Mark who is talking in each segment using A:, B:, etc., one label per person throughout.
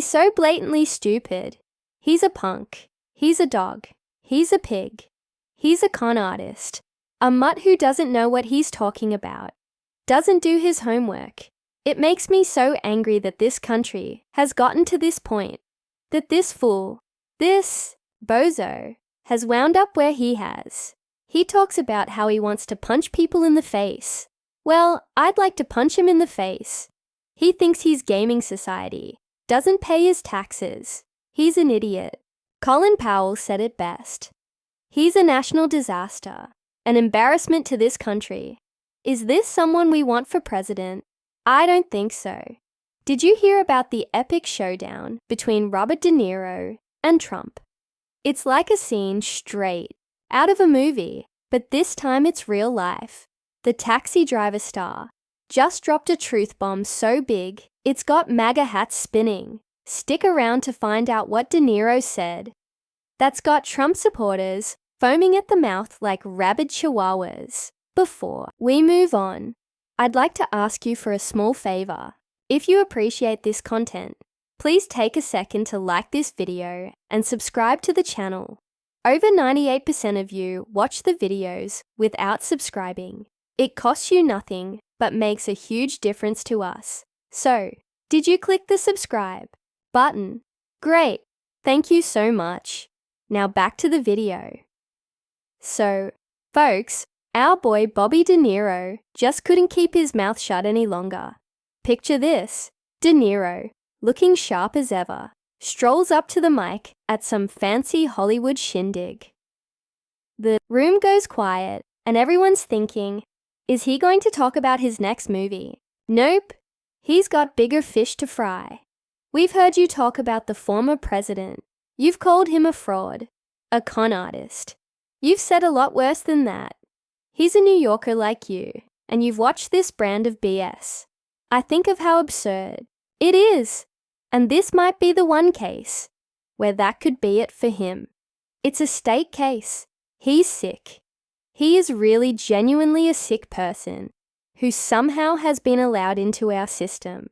A: He's so blatantly stupid. He's a punk. He's a dog. He's a pig. He's a con artist. A mutt who doesn't know what he's talking about. Doesn't do his homework. It makes me so angry that this country has gotten to this point. That this fool, this bozo, has wound up where he has. He talks about how he wants to punch people in the face. Well, I'd like to punch him in the face. He thinks he's gaming society. Doesn't pay his taxes. He's an idiot. Colin Powell said it best. He's a national disaster, an embarrassment to this country. Is this someone we want for president? I don't think so. Did you hear about the epic showdown between Robert De Niro and Trump? It's like a scene straight out of a movie, but this time it's real life. The Taxi Driver star just dropped a truth bomb so big, it's got MAGA hats spinning. Stick around to find out what De Niro said. That's got Trump supporters foaming at the mouth like rabid chihuahuas. Before we move on, I'd like to ask you for a small favor. If you appreciate this content, please take a second to like this video and subscribe to the channel. Over 98% of you watch the videos without subscribing. It costs you nothing, but makes a huge difference to us. So, did you click the subscribe button? Great, thank you so much. Now back to the video. So, folks, our boy Bobby De Niro just couldn't keep his mouth shut any longer. Picture this, De Niro, looking sharp as ever, strolls up to the mic at some fancy Hollywood shindig. The room goes quiet and everyone's thinking, is he going to talk about his next movie? Nope, he's got bigger fish to fry. We've heard you talk about the former president. You've called him a fraud, a con artist. You've said a lot worse than that. He's a New Yorker like you, and you've watched this brand of BS. I think of how absurd it is, and this might be the one case where that could be it for him. It's a state case. He's sick. He is really genuinely a sick person who somehow has been allowed into our system.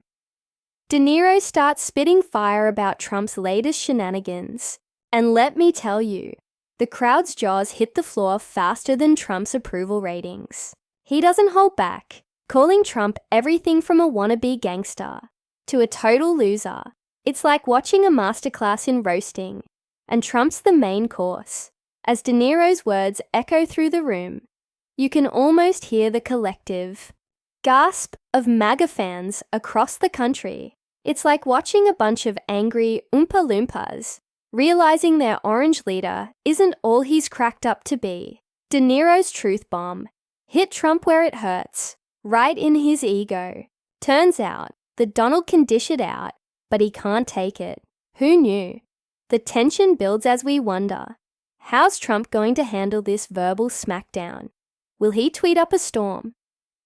A: De Niro starts spitting fire about Trump's latest shenanigans, and let me tell you, the crowd's jaws hit the floor faster than Trump's approval ratings. He doesn't hold back, calling Trump everything from a wannabe gangster to a total loser. It's like watching a masterclass in roasting, and Trump's the main course. As De Niro's words echo through the room, you can almost hear the collective gasp of MAGA fans across the country. It's like watching a bunch of angry Oompa Loompas realizing their orange leader isn't all he's cracked up to be. De Niro's truth bomb hit Trump where it hurts, right in his ego. Turns out that Donald can dish it out, but he can't take it. Who knew? The tension builds as we wonder, how's Trump going to handle this verbal smackdown? Will he tweet up a storm?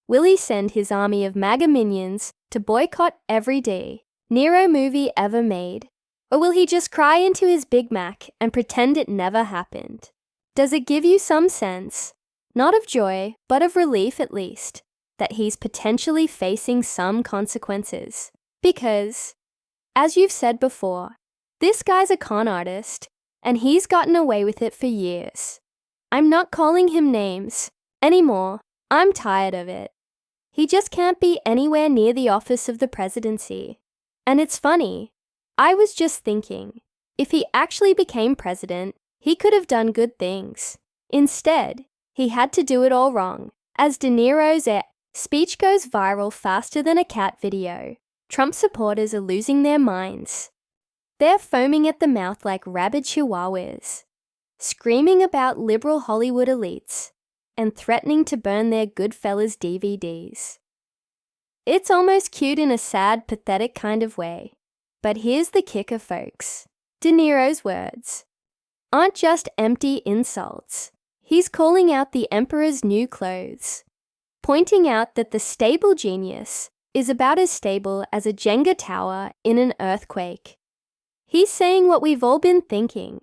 A: Will he send his army of MAGA minions to boycott every De Niro movie ever made? Or will he just cry into his Big Mac and pretend it never happened? Does it give you some sense, not of joy, but of relief at least, that he's potentially facing some consequences? Because, as you've said before, this guy's a con artist, and he's gotten away with it for years. I'm not calling him names anymore. I'm tired of it. He just can't be anywhere near the office of the presidency. And it's funny, I was just thinking, if he actually became president, he could have done good things. Instead, he had to do it all wrong. As De Niro's speech goes viral faster than a cat video, Trump supporters are losing their minds. They're foaming at the mouth like rabid chihuahuas, screaming about liberal Hollywood elites and threatening to burn their Goodfellas DVDs. It's almost cute in a sad, pathetic kind of way. But here's the kicker, folks. De Niro's words aren't just empty insults. He's calling out the emperor's new clothes, pointing out that the stable genius is about as stable as a Jenga tower in an earthquake. He's saying what we've all been thinking,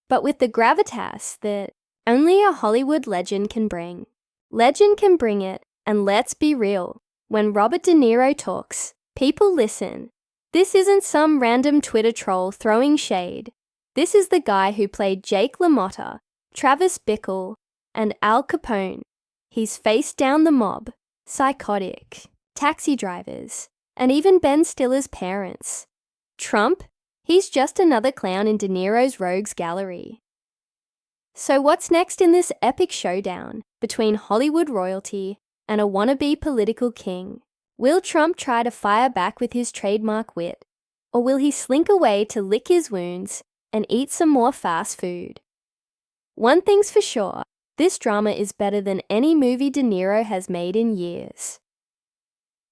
A: but with the gravitas that only a Hollywood legend can bring. Legend can bring it, and let's be real. When Robert De Niro talks, people listen. This isn't some random Twitter troll throwing shade. This is the guy who played Jake LaMotta, Travis Bickle, and Al Capone. He's faced down the mob, psychotic, taxi drivers, and even Ben Stiller's parents. Trump? He's just another clown in De Niro's rogues gallery. So what's next in this epic showdown between Hollywood royalty and a wannabe political king? Will Trump try to fire back with his trademark wit, or will he slink away to lick his wounds and eat some more fast food? One thing's for sure, this drama is better than any movie De Niro has made in years.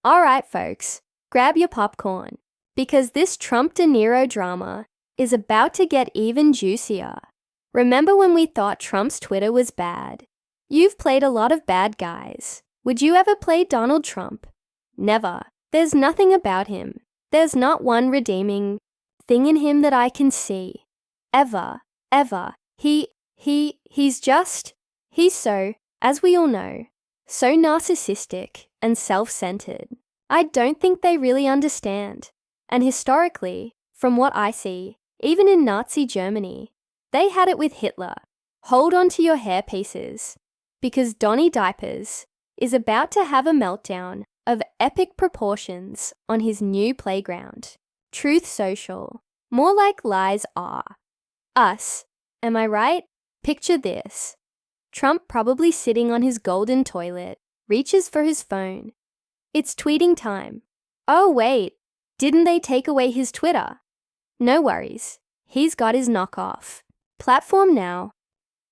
A: Alright folks, grab your popcorn, because this Trump-De Niro drama is about to get even juicier. Remember when we thought Trump's Twitter was bad? You've played a lot of bad guys. Would you ever play Donald Trump? Never. There's nothing about him. There's not one redeeming thing in him that I can see. Ever. He's so, as we all know, so narcissistic and self-centered. I don't think they really understand. And historically, from what I see, even in Nazi Germany, they had it with Hitler. Hold on to your hairpieces, because Donny Diapers is about to have a meltdown of epic proportions on his new playground, Truth Social. More like lies are. Us. Am I right? Picture this. Trump probably sitting on his golden toilet, reaches for his phone. It's tweeting time. Oh wait, didn't they take away his Twitter? No worries. He's got his knockoff. Platform now.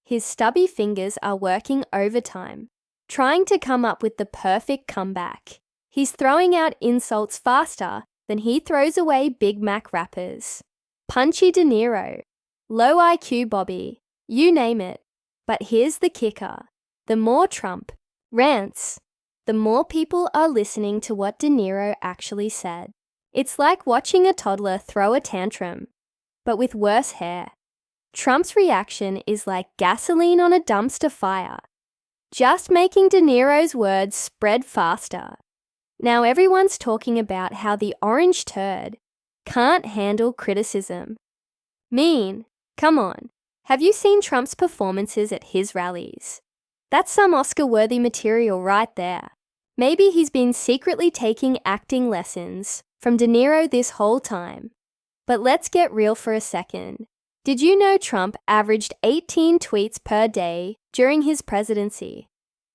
A: His stubby fingers are working overtime, trying to come up with the perfect comeback. He's throwing out insults faster than he throws away Big Mac wrappers. Punchy De Niro, low IQ Bobby, you name it. But here's the kicker. The more Trump rants, the more people are listening to what De Niro actually said. It's like watching a toddler throw a tantrum, but with worse hair. Trump's reaction is like gasoline on a dumpster fire, just making De Niro's words spread faster. Now everyone's talking about how the orange turd can't handle criticism. Mean, come on, have you seen Trump's performances at his rallies? That's some Oscar-worthy material right there. Maybe he's been secretly taking acting lessons from De Niro this whole time. But let's get real for a second. Did you know Trump averaged 18 tweets per day during his presidency?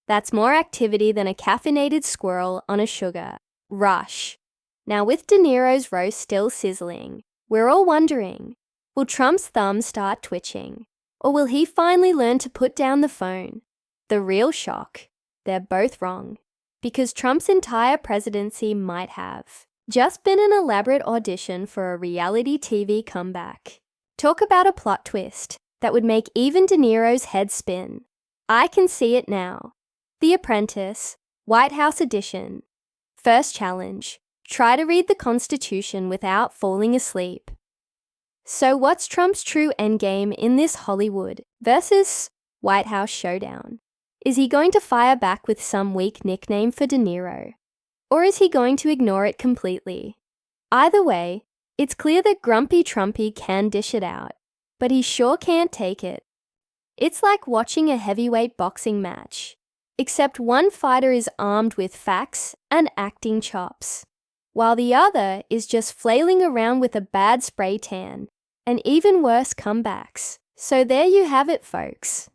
A: That's more activity than a caffeinated squirrel on a sugar rush. Now with De Niro's roast still sizzling, we're all wondering, will Trump's thumb start twitching? Or will he finally learn to put down the phone? The real shock, they're both wrong. Because Trump's entire presidency might have just been an elaborate audition for a reality TV comeback. Talk about a plot twist that would make even De Niro's head spin. I can see it now. The Apprentice, White House edition. First challenge, try to read the Constitution without falling asleep. So what's Trump's true endgame in this Hollywood versus White House showdown? Is he going to fire back with some weak nickname for De Niro? Or is he going to ignore it completely? Either way, it's clear that Grumpy Trumpy can dish it out, but he sure can't take it. It's like watching a heavyweight boxing match, except one fighter is armed with facts and acting chops, while the other is just flailing around with a bad spray tan and even worse comebacks. So there you have it, folks.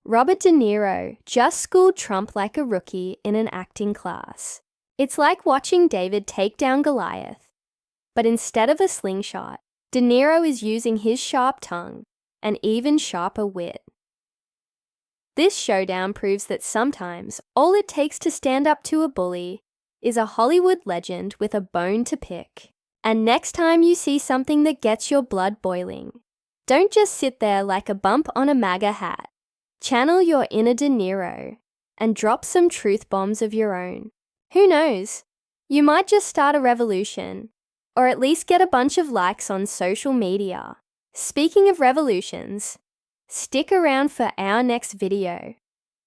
A: Robert De Niro just schooled Trump like a rookie in an acting class. It's like watching David take down Goliath. But instead of a slingshot, De Niro is using his sharp tongue and even sharper wit. This showdown proves that sometimes all it takes to stand up to a bully is a Hollywood legend with a bone to pick. And next time you see something that gets your blood boiling, don't just sit there like a bump on a MAGA hat. Channel your inner De Niro and drop some truth bombs of your own. Who knows? You might just start a revolution, or at least get a bunch of likes on social media. Speaking of revolutions, stick around for our next video,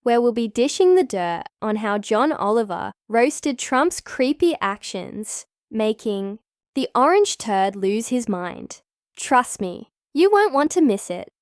A: where we'll be dishing the dirt on how John Oliver roasted Trump's creepy actions, making The orange turd lose his mind. Trust me, you won't want to miss it.